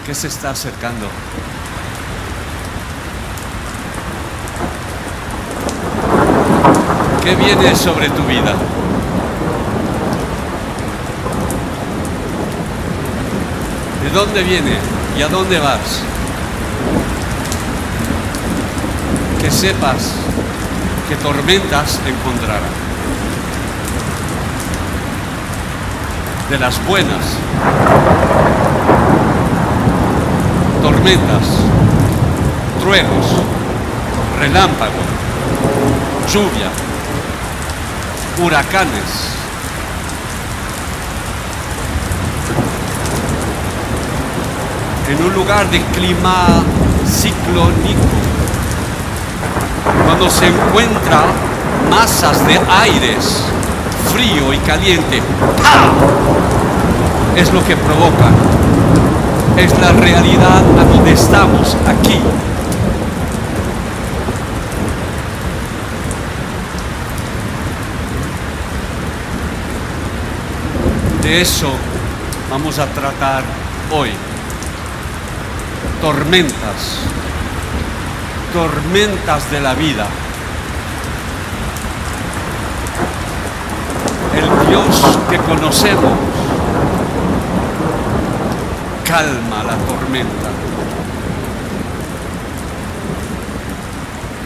que se está acercando. ¿Qué viene sobre tu vida? ¿De dónde viene y a dónde vas? Que sepas que tormentas encontrarás. De las buenas. Tormentas, truenos, relámpagos, lluvia, huracanes. En un lugar de clima ciclónico, cuando se encuentran masas de aires frío y caliente, ¡ah!, es lo que provoca. Es la realidad a donde estamos aquí. De eso vamos a tratar hoy. Tormentas de la vida. El Dios que conocemos calma la tormenta.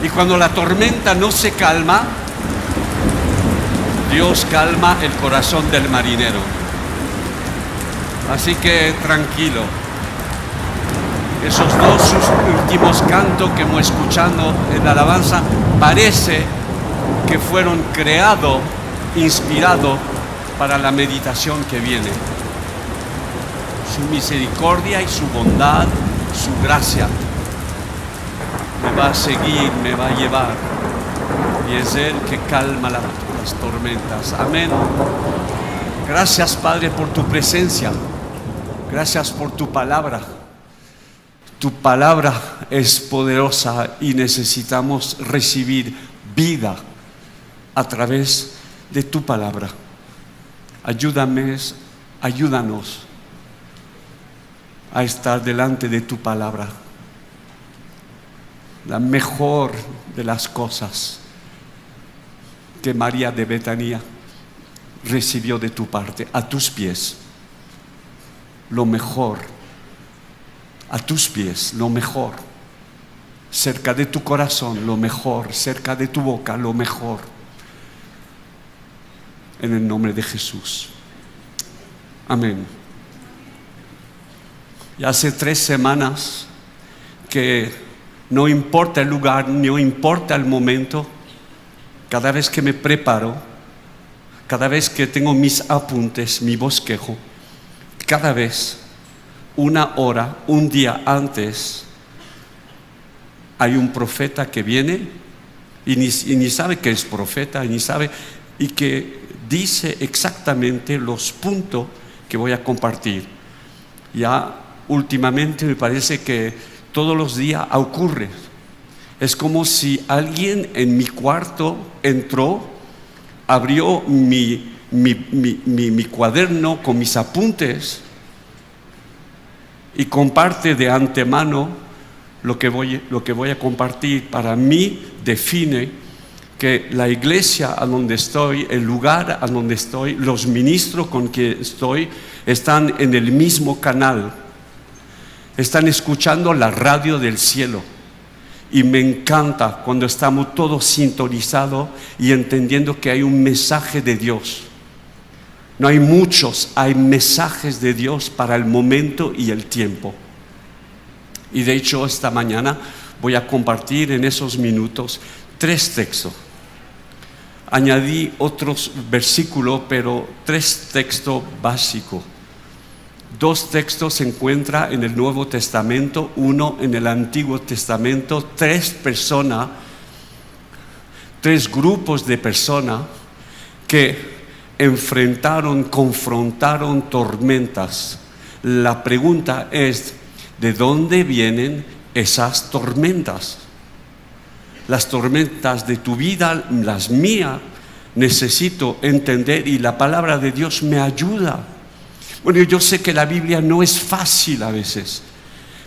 Y cuando la tormenta no se calma, Dios calma el corazón del marinero. Así que tranquilo. Esos dos últimos cantos que hemos escuchado en la alabanza parece que fueron creados, inspirados para la meditación que viene. Su misericordia y su bondad, su gracia me va a seguir, me va a llevar, y es Él que calma las tormentas. Amén. Gracias, Padre, por tu presencia. Gracias por tu palabra. Tu palabra es poderosa y necesitamos recibir vida a través de tu palabra. Ayúdanos a estar delante de tu palabra. La mejor de las cosas que María de Betania recibió de tu parte, a tus pies. Lo mejor, a tus pies, lo mejor. Cerca de tu corazón, lo mejor. Cerca de tu boca, lo mejor. En el nombre de Jesús. Amén. Y hace 3 semanas que no importa el lugar, no importa el momento, cada vez que me preparo, cada vez que tengo mis apuntes, mi bosquejo, cada vez, 1 hora, un día antes, hay un profeta que viene y ni sabe que es profeta, ni sabe, y que dice exactamente los puntos que voy a compartir. Ya últimamente me parece que todos los días ocurre. Es como si alguien en mi cuarto entró, abrió mi cuaderno con mis apuntes y comparte de antemano lo que voy a compartir. Para mí define que la iglesia a donde estoy, el lugar a donde estoy, los ministros con que estoy, están en el mismo canal. Están escuchando la radio del cielo. Y me encanta cuando estamos todos sintonizados y entendiendo que hay un mensaje de Dios. No hay muchos, hay mensajes de Dios para el momento y el tiempo. Y de hecho esta mañana voy a compartir en esos minutos 3 textos. Añadí otros versículos, pero 3 textos básicos. 2 textos se encuentran en el Nuevo Testamento, 1 en el Antiguo Testamento. 3 personas, 3 grupos de personas que confrontaron tormentas. La pregunta es, ¿de dónde vienen esas tormentas? Las tormentas de tu vida, las mías, necesito entender, y la palabra de Dios me ayuda. Bueno, yo sé que la Biblia no es fácil a veces,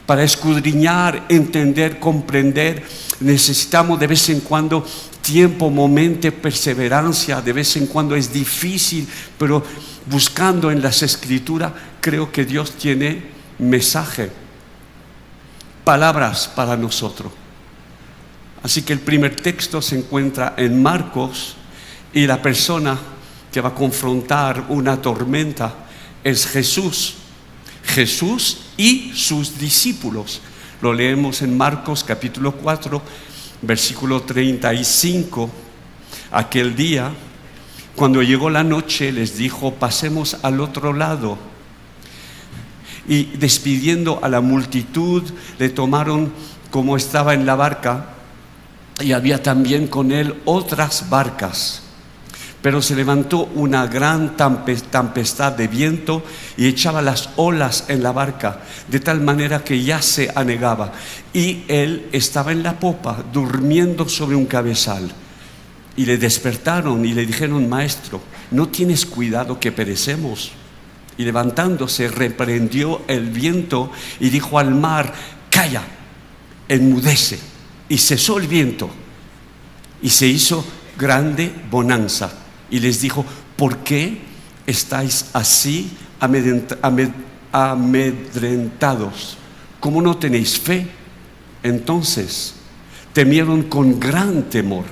Para escudriñar, entender, comprender, necesitamos de vez en cuando tiempo, momento, perseverancia. De vez en cuando es difícil, pero buscando en las Escrituras, creo que Dios tiene mensaje, palabras para nosotros. Así que el primer texto se encuentra en Marcos, y la persona que va a confrontar una tormenta es Jesús. Jesús y sus discípulos. Lo leemos en Marcos capítulo 4, versículo 35. Aquel día, cuando llegó la noche, les dijo: pasemos al otro lado. Y despidiendo a la multitud, le tomaron como estaba en la barca, y había también con él otras barcas. Pero se levantó una gran tempestad de viento y echaba las olas en la barca, de tal manera que ya se anegaba. Y él estaba en la popa, durmiendo sobre un cabezal. Y le despertaron y le dijeron: Maestro, ¿no tienes cuidado que perecemos? Y levantándose, reprendió el viento y dijo al mar: Calla, enmudece. Y cesó el viento, y se hizo grande bonanza. Y les dijo: ¿por qué estáis así amedrentados? ¿Cómo no tenéis fe? Entonces temieron con gran temor,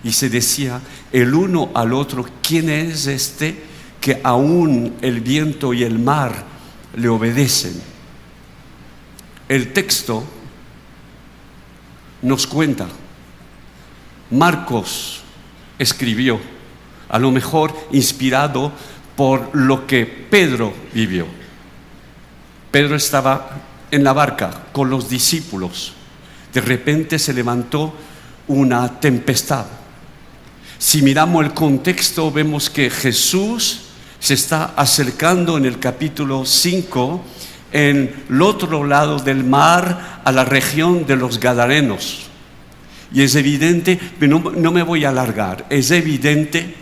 y se decía el uno al otro: ¿quién es este que aún el viento y el mar le obedecen? El texto nos cuenta, Marcos escribió, a lo mejor inspirado por lo que Pedro vivió. Pedro estaba en la barca con los discípulos. De repente se levantó una tempestad. Si miramos el contexto, vemos que Jesús se está acercando en el capítulo 5, en el otro lado del mar, a la región de los Gadarenos. Y es evidente, pero no me voy a alargar, es evidente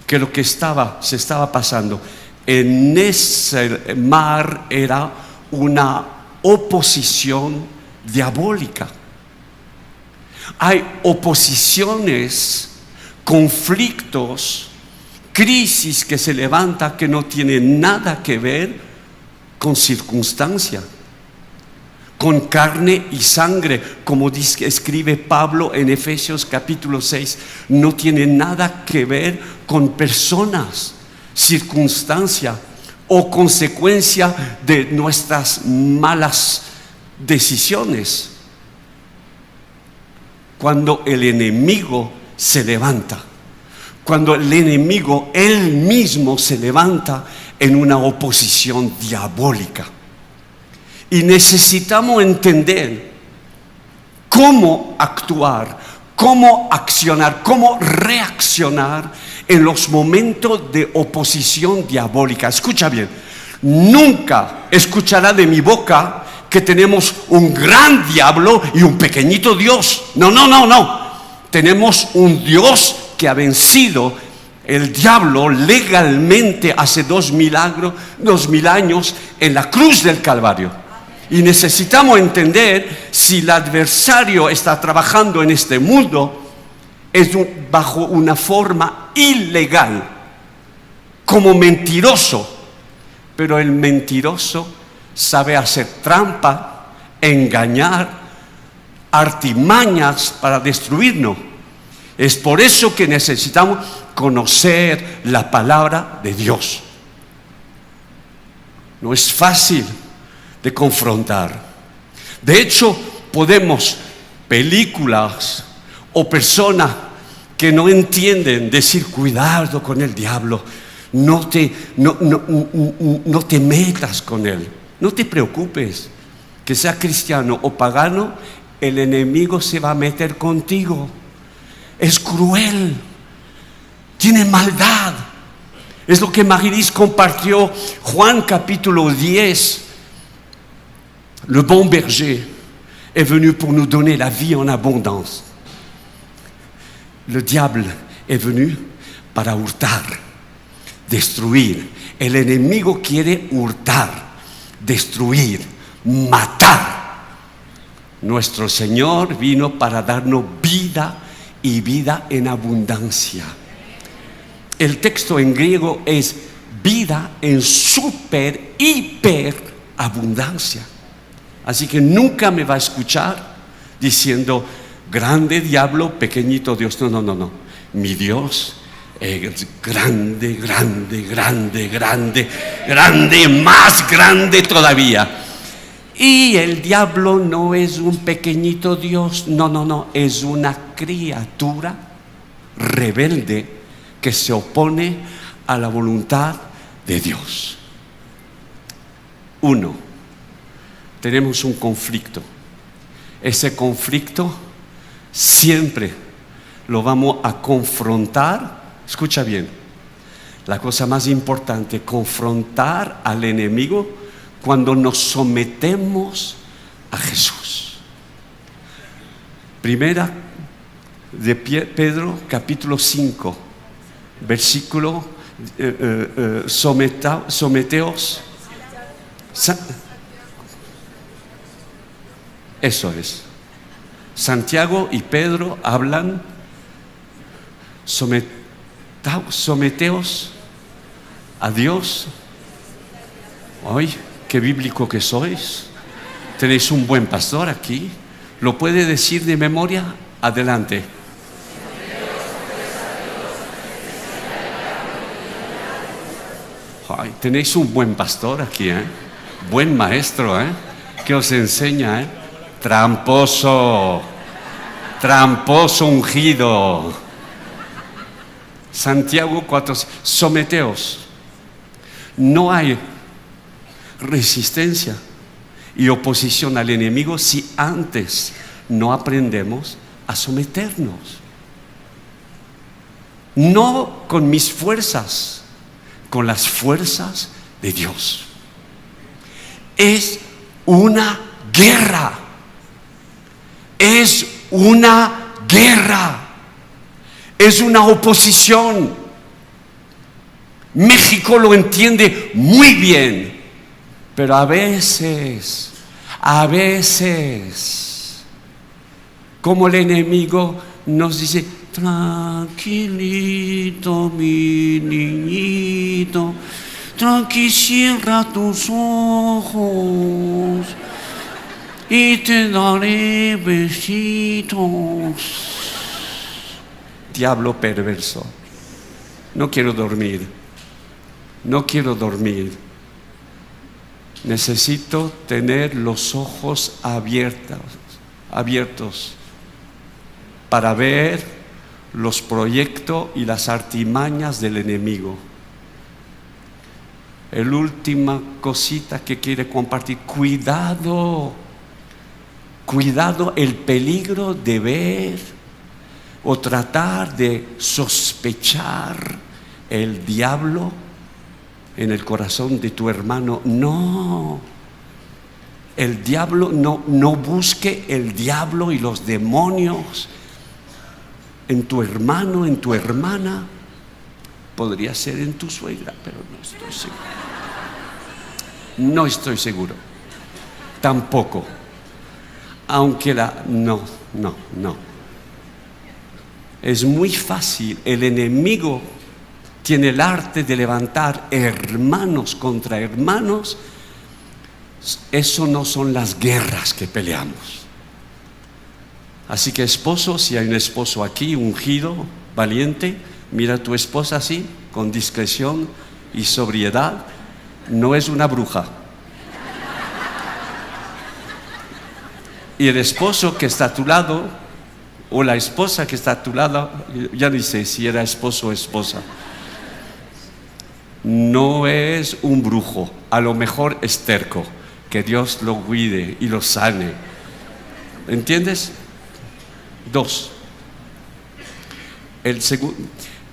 que lo que se estaba pasando en ese mar era una oposición diabólica. Hay oposiciones, conflictos, crisis que se levanta que no tienen nada que ver con circunstancia, con carne y sangre, como escribe Pablo en Efesios capítulo 6, no tiene nada que ver con personas, circunstancia o consecuencia de nuestras malas decisiones. Cuando el enemigo se levanta, cuando el enemigo él mismo se levanta en una oposición diabólica. Y necesitamos entender cómo actuar, cómo accionar, cómo reaccionar en los momentos de oposición diabólica. Escucha bien, nunca escuchará de mi boca que tenemos un gran diablo y un pequeñito Dios. No. Tenemos un Dios que ha vencido el diablo legalmente hace 2000 años en la cruz del Calvario. Y necesitamos entender, si el adversario está trabajando en este mundo, es bajo una forma ilegal, como mentiroso. Pero el mentiroso sabe hacer trampa, engañar, artimañas para destruirnos. Es por eso que necesitamos conocer la palabra de Dios. No es fácil de confrontar. De hecho, podemos, películas o personas que no entienden, decir: cuidado con el diablo, no te metas con él, no te preocupes, que sea cristiano o pagano, el enemigo se va a meter contigo. Es cruel, tiene maldad. Es lo que Marilys compartió, Juan capítulo 10. Le bon berger est venu pour nous donner la vie en abondance. Le diable est venu para hurtar, destruir. El enemigo quiere hurtar, destruir, matar. Nuestro Señor vino para darnos vida y vida en abundancia. El texto en griego es vida en super, hiper abundancia. Así que nunca me va a escuchar diciendo grande diablo, pequeñito Dios. No, no, no, no. Mi Dios es grande, grande, grande, grande, grande, más grande todavía. Y el diablo no es un pequeñito Dios, no, no, no, es una criatura rebelde que se opone a la voluntad de Dios. Uno, tenemos un conflicto. Ese conflicto siempre lo vamos a confrontar. Escucha bien, la cosa más importante, confrontar al enemigo cuando nos sometemos a Jesús. Primera de Pedro, capítulo 5, versículo, someteos. Eso es. Santiago y Pedro hablan, someteos a Dios. Ay, qué bíblico que sois. Tenéis un buen pastor aquí. ¿Lo puede decir de memoria? Adelante. Ay, tenéis un buen pastor aquí, buen maestro, que os enseña, tramposo, tramposo ungido. Santiago 4, someteos. No hay resistencia y oposición al enemigo si antes no aprendemos a someternos. No con mis fuerzas, con las fuerzas de Dios. Es una guerra. Es una guerra. Es una oposición. México lo entiende muy bien, pero a veces, como el enemigo nos dice, tranquilito mi niñito, cierra tus ojos y te daré besitos. Diablo perverso, no quiero dormir, necesito tener los ojos abiertos para ver los proyectos y las artimañas del enemigo. La última cosita que quiere compartir, cuidado el peligro de ver o tratar de sospechar el diablo en el corazón de tu hermano. No, el diablo no busque el diablo y los demonios en tu hermano, en tu hermana. Podría ser en tu suegra, pero no estoy seguro. Tampoco. Aunque no. Es muy fácil. El enemigo tiene el arte de levantar hermanos contra hermanos. Eso no son las guerras que peleamos. Así que esposo, si hay un esposo aquí ungido, valiente, mira a tu esposa así, con discreción y sobriedad. No es una bruja. Y el esposo que está a tu lado, o la esposa que está a tu lado, ya ni sé si era esposo o esposa, no es un brujo, a lo mejor es terco. Que Dios lo cuide y lo sane. ¿Entiendes? 2.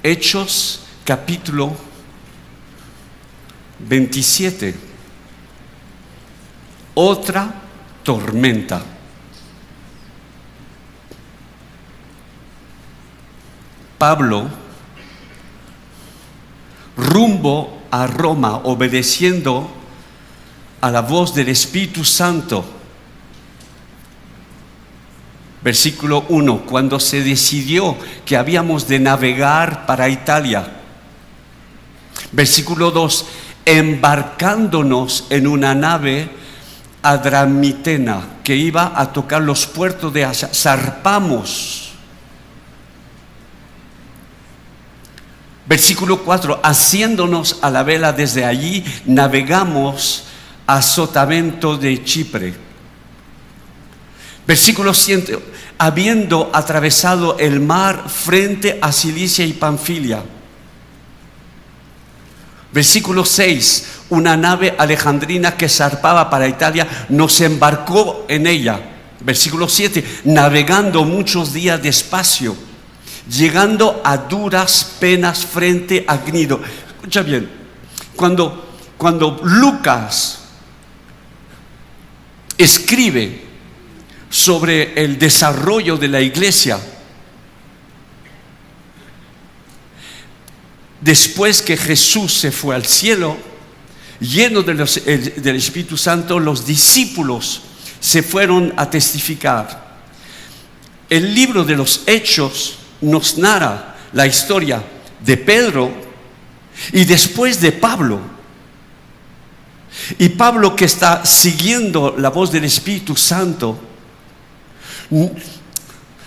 Hechos capítulo 27. Otra tormenta. Pablo, rumbo a Roma, obedeciendo a la voz del Espíritu Santo, Versículo 1, cuando se decidió que habíamos de navegar para Italia. Versículo 2, embarcándonos en una nave adramitena que iba a tocar los puertos de Asia, zarpamos. Versículo 4, haciéndonos a la vela desde allí, navegamos a Sotavento de Chipre. Versículo 7, habiendo atravesado el mar frente a Cilicia y Panfilia. Versículo 6, una nave alejandrina que zarpaba para Italia nos embarcó en ella. Versículo 7, navegando muchos días despacio, llegando a duras penas frente a Gnido. Escucha bien, cuando Lucas escribe sobre el desarrollo de la iglesia, después que Jesús se fue al cielo, lleno del Espíritu Santo, los discípulos se fueron a testificar. El libro de los Hechos nos narra la historia de Pedro y después de Pablo. Y Pablo, que está siguiendo la voz del Espíritu Santo,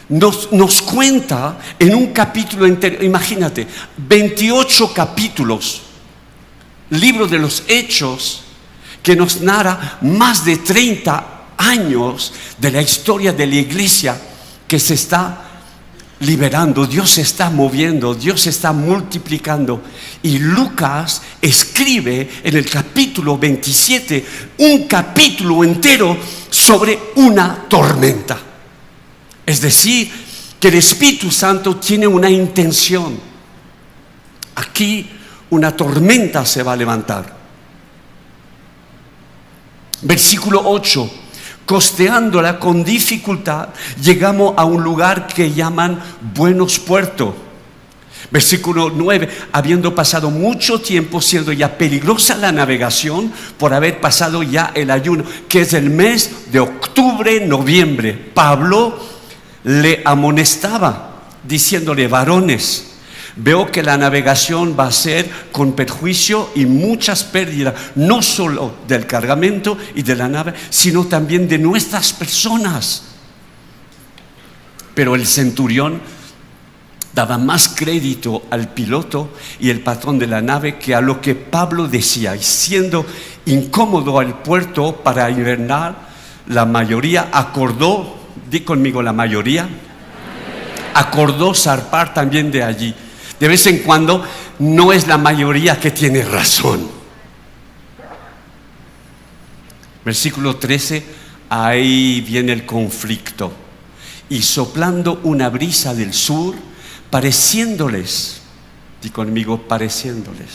nos cuenta en un capítulo entero, imagínate, 28 capítulos, libro de los Hechos, que nos narra más de 30 años de la historia de la iglesia que se está liberando. Dios se está moviendo, Dios se está multiplicando. Y Lucas escribe en el capítulo 27 un capítulo entero sobre una tormenta. Es decir, que el Espíritu Santo tiene una intención. Aquí una tormenta se va a levantar. Versículo 8. Costeándola con dificultad, llegamos a un lugar que llaman Buenos Puertos. Versículo 9. Habiendo pasado mucho tiempo, siendo ya peligrosa la navegación, por haber pasado ya el ayuno, que es el mes de octubre, noviembre, Pablo le amonestaba, diciéndole: varones, veo que la navegación va a ser con perjuicio y muchas pérdidas, no solo del cargamento y de la nave, sino también de nuestras personas. Pero el centurión daba más crédito al piloto y el patrón de la nave que a lo que Pablo decía, y siendo incómodo al puerto para invernar, la mayoría acordó, di conmigo, la mayoría acordó zarpar también de allí. De vez en cuando no es la mayoría que tiene razón. Versículo 13, ahí viene el conflicto. Y soplando una brisa del sur, pareciéndoles, di conmigo, pareciéndoles,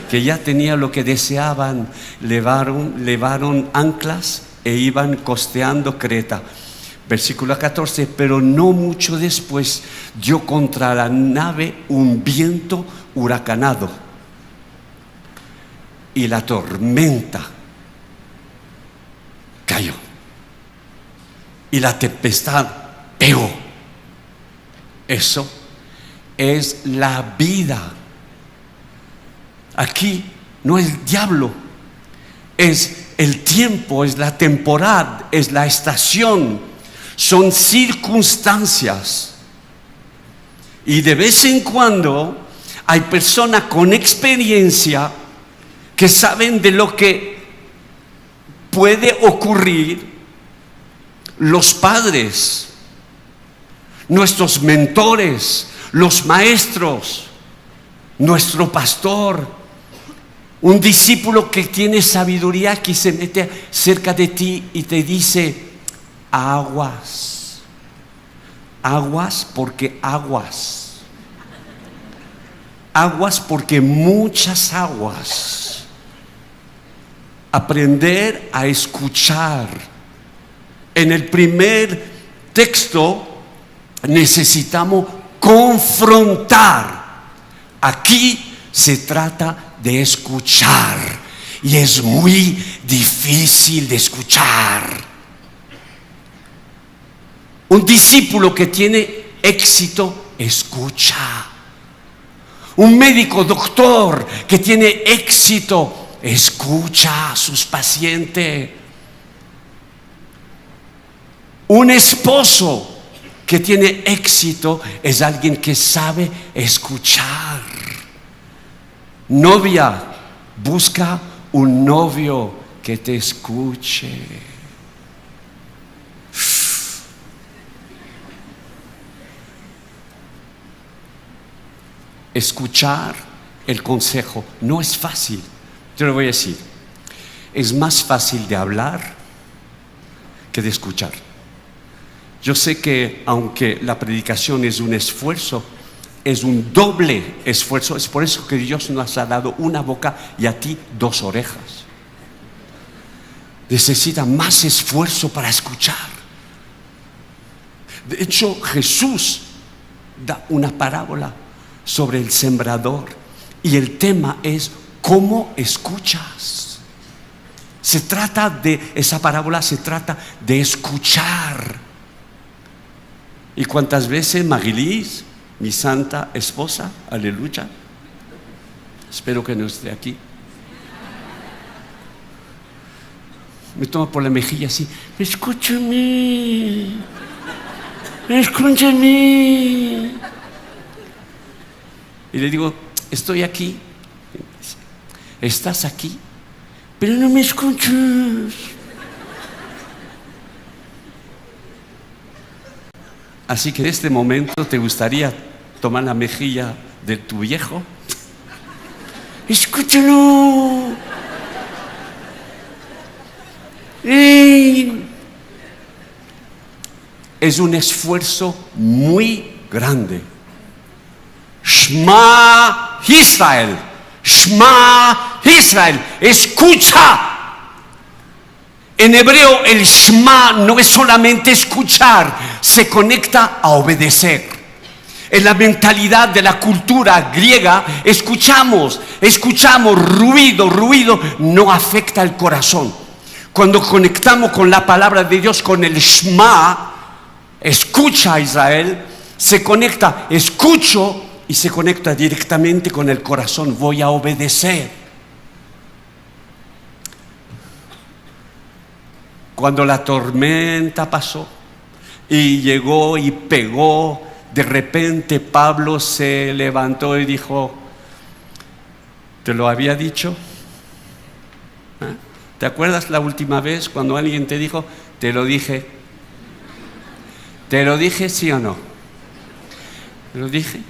que ya tenía lo que deseaban, levaron anclas e iban costeando Creta. Versículo 14, pero no mucho después dio contra la nave un viento huracanado y la tormenta cayó y la tempestad pegó. Eso es la vida. Aquí no es el diablo, es el tiempo, es la temporada, es la estación. Son circunstancias. Y de vez en cuando hay personas con experiencia que saben de lo que puede ocurrir. Los padres, nuestros mentores, los maestros, nuestro pastor, un discípulo que tiene sabiduría, que se mete cerca de ti y te dice: aguas, aguas, porque aguas, aguas, porque muchas aguas. Aprender a escuchar. En el primer texto necesitamos confrontar. Aquí se trata de escuchar, y es muy difícil de escuchar. Un discípulo que tiene éxito, escucha. Un médico doctor que tiene éxito, escucha a sus pacientes. Un esposo que tiene éxito es alguien que sabe escuchar. Novia, busca un novio que te escuche. Escuchar el consejo no es fácil. Te lo voy a decir. Es más fácil de hablar que de escuchar. Yo sé que aunque la predicación es un esfuerzo, es un doble esfuerzo. Es por eso que Dios nos ha dado una boca y a ti 2 orejas. Necesita más esfuerzo para escuchar. De hecho, Jesús da una parábola sobre el sembrador y el tema es ¿cómo escuchas? Esa parábola se trata de escuchar. ¿Y cuántas veces Maguilis, mi santa esposa, aleluya, espero que no esté aquí, me toma por la mejilla así, escúchame, escúchame? Y le digo, estoy aquí. Estás aquí, pero no me escuchas. Así que en este momento te gustaría tomar la mejilla de tu viejo. Escúchalo. Es un esfuerzo muy grande. Shema Israel, Shema Israel, escucha. En hebreo el Shema no es solamente escuchar, se conecta a obedecer. En la mentalidad de la cultura griega, escuchamos, ruido no afecta el corazón. Cuando conectamos con la palabra de Dios, con el Shema, escucha Israel, se conecta, escucho y se conecta directamente con el corazón, voy a obedecer. Cuando la tormenta pasó y llegó y pegó, de repente Pablo se levantó y dijo, ¿te lo había dicho? ¿Eh? ¿Te acuerdas la última vez cuando alguien te dijo, te lo dije? ¿Te lo dije, sí o no? ¿Te lo dije?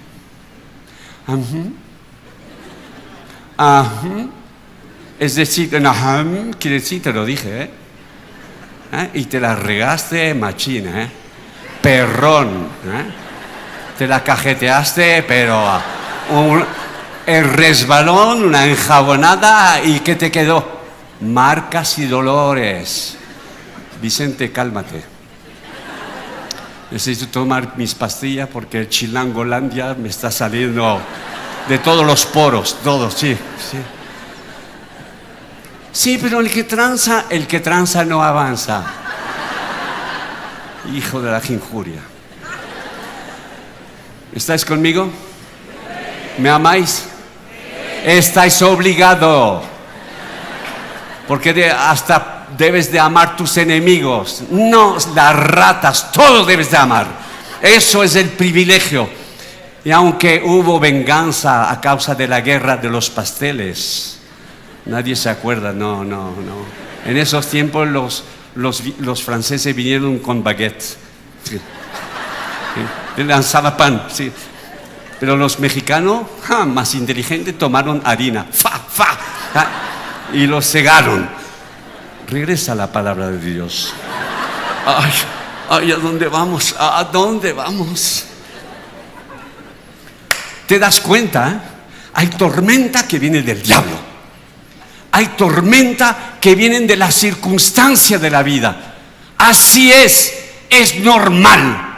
Es decir, quiere decir, te lo dije, y te la regaste machina, perrón, te la cajeteaste, pero el resbalón, una enjabonada, ¿y qué te quedó? Marcas y dolores. Vicente, cálmate. Necesito tomar mis pastillas porque el chilangolandia me está saliendo de todos los poros, todos, sí. Sí, pero el que tranza no avanza. Hijo de la injuria. ¿Estáis conmigo? ¿Me amáis? Estáis obligado. Porque hasta debes de amar tus enemigos. No, las ratas, todo debes de amar. Eso es el privilegio. Y aunque hubo venganza a causa de la guerra de los pasteles, nadie se acuerda, no. En esos tiempos los franceses vinieron con baguettes. Sí. Sí. Lanzaba pan, sí. Pero los mexicanos, más inteligentes, tomaron harina. Y los cegaron. Regresa la palabra de Dios. Ay, ¿a dónde vamos? ¿A dónde vamos? ¿Te das cuenta? Hay tormenta que viene del diablo. Hay tormenta que vienen de la circunstancia de la vida. Así es normal.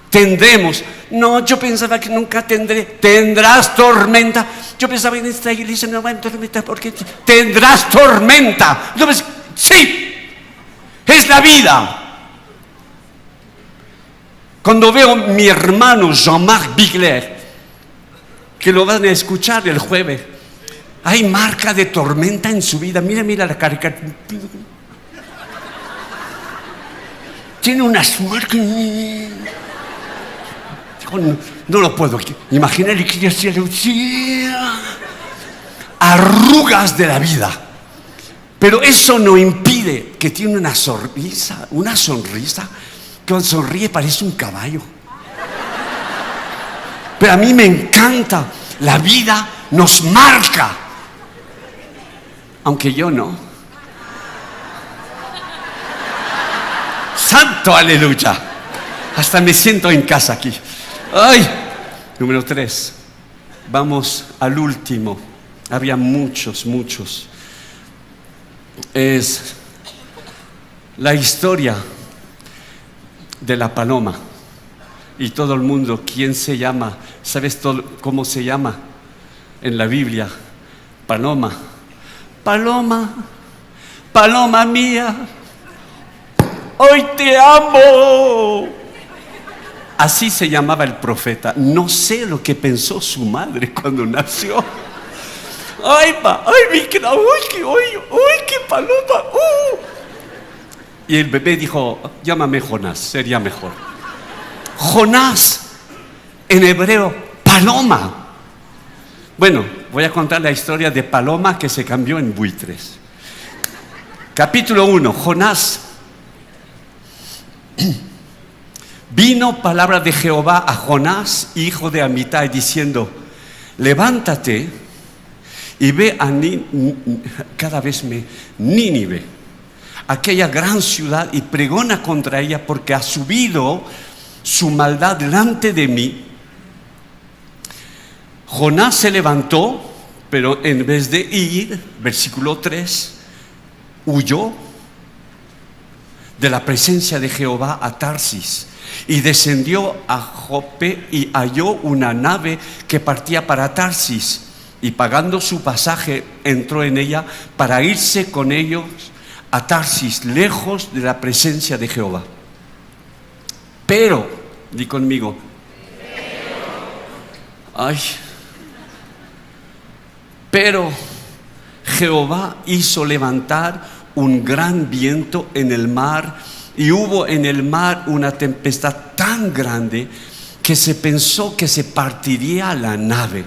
Tendremos. No, yo pensaba que nunca tendré. Tendrás tormenta. Yo pensaba que en esta iglesia no va a haber tormenta porque tendrás tormenta. Sí, es la vida. Cuando veo a mi hermano Jean-Marc Bigler, que lo van a escuchar el jueves, hay marca de tormenta en su vida. Mira la caricatura. Tiene unas marcas. No lo puedo imaginar. Arrugas de la vida. Pero eso no impide que tiene una sonrisa. Que cuando sonríe parece un caballo. Pero a mí me encanta. La vida nos marca. Aunque yo no. ¡Santo aleluya! Hasta me siento en casa aquí. ¡Ay! Número 3. Vamos al último. Había muchos. Es la historia de la paloma. Y todo el mundo, ¿quién se llama? ¿Sabes cómo se llama en la Biblia? Paloma. Paloma, paloma mía, hoy te amo. Así se llamaba el profeta. No sé lo que pensó su madre cuando nació. Ay, qué paloma. Y el bebé dijo, llámame Jonás, sería mejor. Jonás, en hebreo, paloma. Bueno, voy a contar la historia de paloma que se cambió en buitres. Capítulo 1, Jonás. Vino palabra de Jehová a Jonás, hijo de Amitai, diciendo, levántate y ve a Nínive, aquella gran ciudad, y pregona contra ella, porque ha subido su maldad delante de mí. Jonás se levantó, pero en vez de ir, versículo 3, huyó de la presencia de Jehová a Tarsis, y descendió a Jope y halló una nave que partía para Tarsis, y pagando su pasaje entró en ella para irse con ellos a Tarsis, lejos de la presencia de Jehová. Pero, di conmigo, pero Jehová hizo levantar un gran viento en el mar, y hubo en el mar una tempestad tan grande que se pensó que se partiría la nave.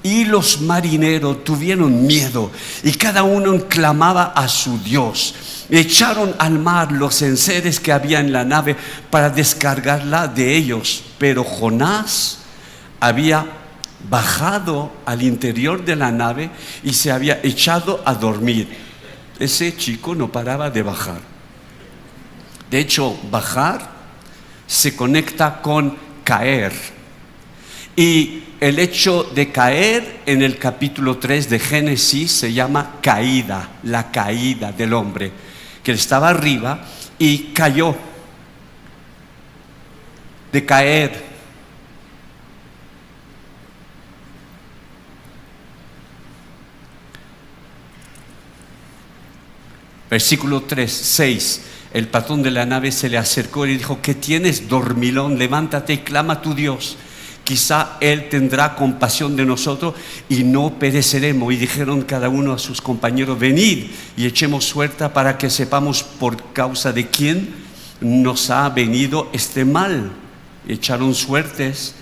Y los marineros tuvieron miedo, y cada uno clamaba a su Dios. Echaron al mar los enseres que había en la nave para descargarla de ellos. Pero Jonás había bajado al interior de la nave y se había echado a dormir. Ese chico no paraba de bajar. De hecho, bajar se conecta con caer. Y el hecho de caer en el capítulo 3 de Génesis se llama caída, la caída del hombre, que estaba arriba y cayó. De caer. Versículo 6. El patrón de la nave se le acercó y le dijo, ¿qué tienes, dormilón? Levántate y clama a tu Dios. Quizá Él tendrá compasión de nosotros y no pereceremos. Y dijeron cada uno a sus compañeros, venid y echemos suerte para que sepamos por causa de quién nos ha venido este mal. Echaron suertes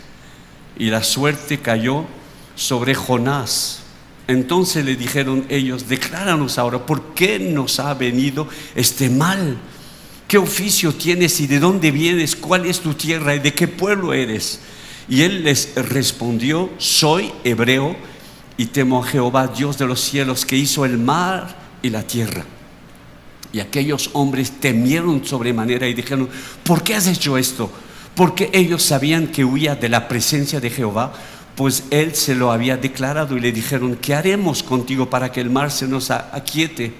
y la suerte cayó sobre Jonás. Entonces le dijeron ellos, decláranos ahora, ¿por qué nos ha venido este mal? ¿Qué oficio tienes y de dónde vienes? ¿Cuál es tu tierra y de qué pueblo eres? Y él les respondió, soy hebreo y temo a Jehová, Dios de los cielos, que hizo el mar y la tierra. Y aquellos hombres temieron sobremanera y dijeron, ¿por qué has hecho esto? Porque ellos sabían que huía de la presencia de Jehová, pues él se lo había declarado, y le dijeron, ¿qué haremos contigo para que el mar se nos aquiete?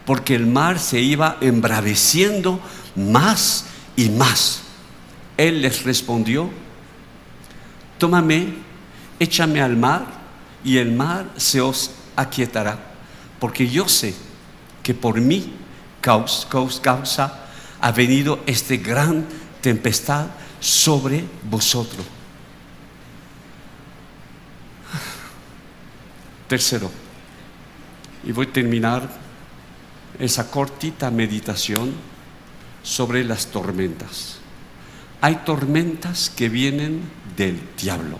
Porque el mar se iba embraveciendo más y más. Él les respondió, tómame, échame al mar, y el mar se os aquietará, porque yo sé que por mi causa ha venido esta gran tempestad sobre vosotros. Tercero, y voy a terminar esa cortita meditación sobre las tormentas. Hay tormentas que vienen del diablo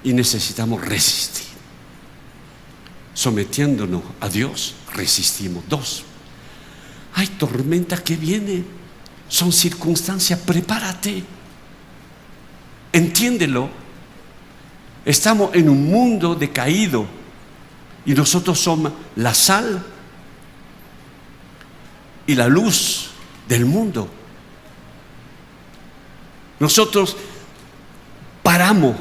y necesitamos resistir. Sometiéndonos a Dios, resistimos. Dos, hay tormentas que vienen, son circunstancias, prepárate, entiéndelo. Estamos en un mundo decaído y nosotros somos la sal y la luz del mundo. Nosotros paramos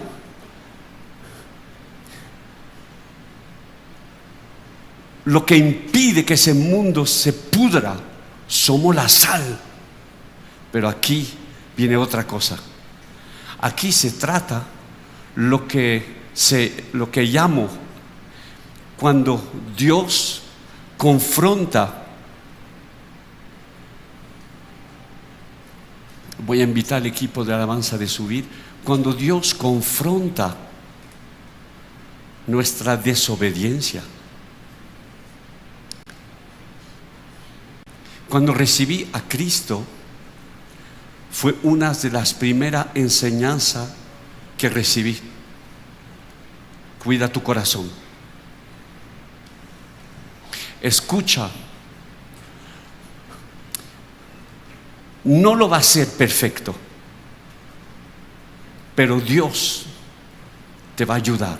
lo que impide que ese mundo se pudra. Somos la sal. Pero aquí viene otra cosa. Aquí se trata lo que llamo cuando Dios confronta. Voy a invitar al equipo de alabanza de subir. Cuando Dios confronta nuestra desobediencia. Cuando recibí a Cristo, fue una de las primeras enseñanzas que recibí. Cuida tu corazón. Escucha. No lo va a hacer perfecto, pero Dios te va a ayudar.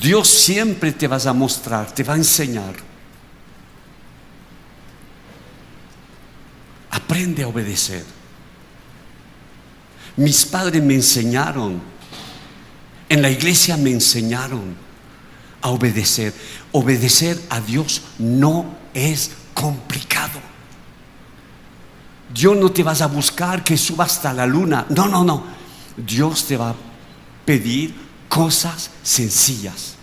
Dios siempre te va a mostrar, te va a enseñar. Aprende a obedecer. Mis padres me enseñaron, en la iglesia me enseñaron a obedecer. Obedecer a Dios no es complicado. Dios no te vas a buscar que subas hasta la luna. No. Dios te va a pedir cosas sencillas.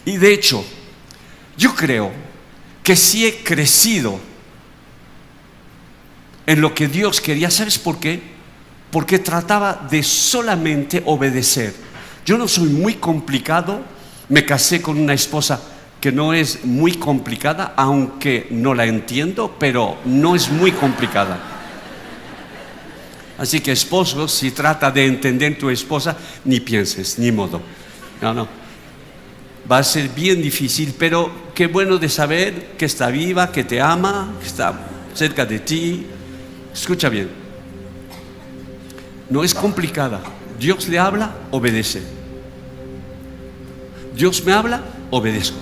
Y de hecho, yo creo que si he crecido en lo que Dios quería. ¿Sabes por qué? Porque trataba de solamente obedecer. Yo no soy muy complicado. Me casé con una esposa que no es muy complicada, aunque no la entiendo, pero no es muy complicada. Así que esposo, si trata de entender tu esposa, ni pienses, ni modo. No. Va a ser bien difícil, pero qué bueno de saber que está viva, que te ama, que está cerca de ti. Escucha bien. No es complicada. Dios le habla, obedece. Dios me habla, obedezco.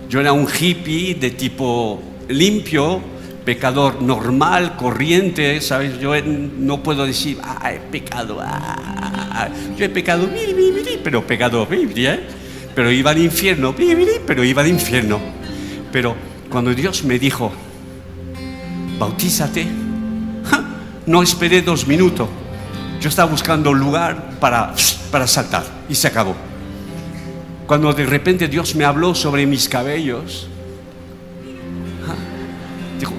Yo era un hippie de tipo limpio, pecador normal, corriente, ¿sabes? Yo no puedo decir, he pecado, yo he pecado, pero pecado, pero iba al infierno, pero iba al infierno. Pero cuando Dios me dijo, bautízate, no esperé 2 minutos. Yo estaba buscando un lugar para saltar y se acabó. Cuando de repente Dios me habló sobre mis cabellos, dijo,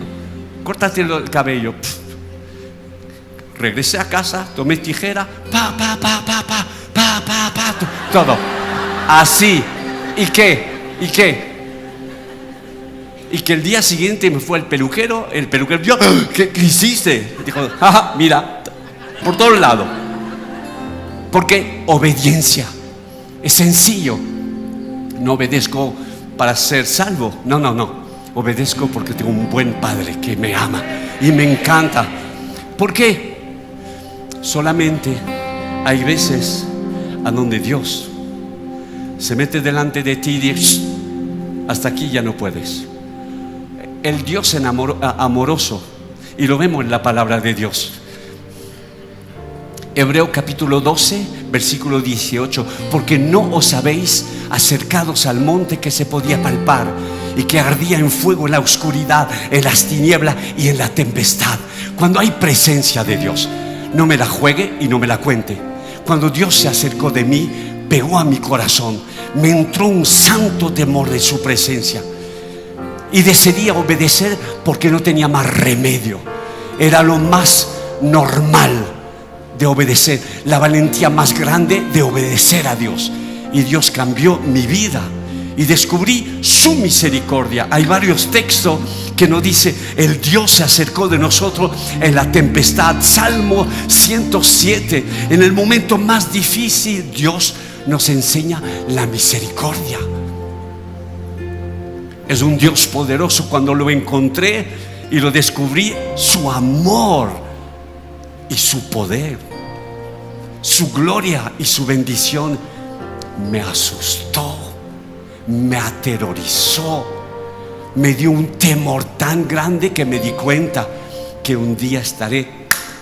córtate el cabello. Regresé a casa, tomé tijera, todo. Así. ¿Y qué? Y que el día siguiente me fue el peluquero dijo, ¿qué hiciste? Dijo, mira, por todos lados. Porque obediencia es sencillo. No obedezco para ser salvo. No. Obedezco porque tengo un buen padre que me ama y me encanta. ¿Por qué? Solamente hay veces a donde Dios se mete delante de ti y dice, hasta aquí ya no puedes. El Dios amoroso, y lo vemos en la palabra de Dios. Hebreo capítulo 12, versículo 18. Porque no os habéis acercados al monte que se podía palpar y que ardía en fuego en la oscuridad, en las tinieblas y en la tempestad. Cuando hay presencia de Dios, no me la juegue y no me la cuente. Cuando Dios se acercó de mí, pegó a mi corazón, me entró un santo temor de su presencia y decidí obedecer porque no tenía más remedio. era lo más normal de obedecer, la valentía más grande de obedecer a Dios. Y Dios cambió mi vida y descubrí su misericordia. Hay varios textos que nos dice: el Dios se acercó de nosotros en la tempestad. Salmo 107, en el momento más difícil, Dios nos enseña la misericordia. Es un Dios poderoso. Cuando lo encontré y lo descubrí, su amor y su poder, su gloria y su bendición, me asustó, me aterrorizó, me dio un temor tan grande que me di cuenta que un día estaré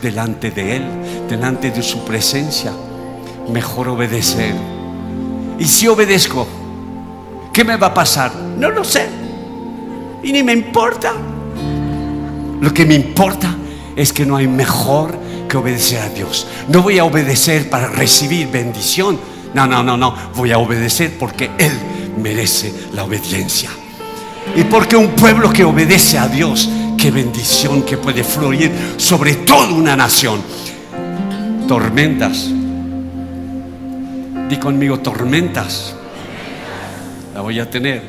delante de Él, delante de su presencia. Mejor obedecer. Y si obedezco, ¿qué me va a pasar? No lo sé, y ni me importa. Lo que me importa es que no hay mejor que obedecer a Dios. No voy a obedecer para recibir bendición. No. Voy a obedecer porque Él merece la obediencia. Y porque un pueblo que obedece a Dios, qué bendición que puede fluir sobre toda una nación. Tormentas. Di conmigo: tormentas. La voy a tener.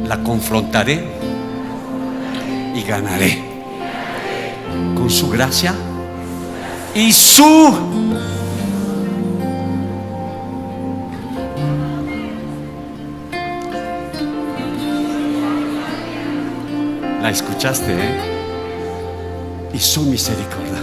La confrontaré y ganaré con su gracia y su... La escuchaste, ¿eh? Y su misericordia.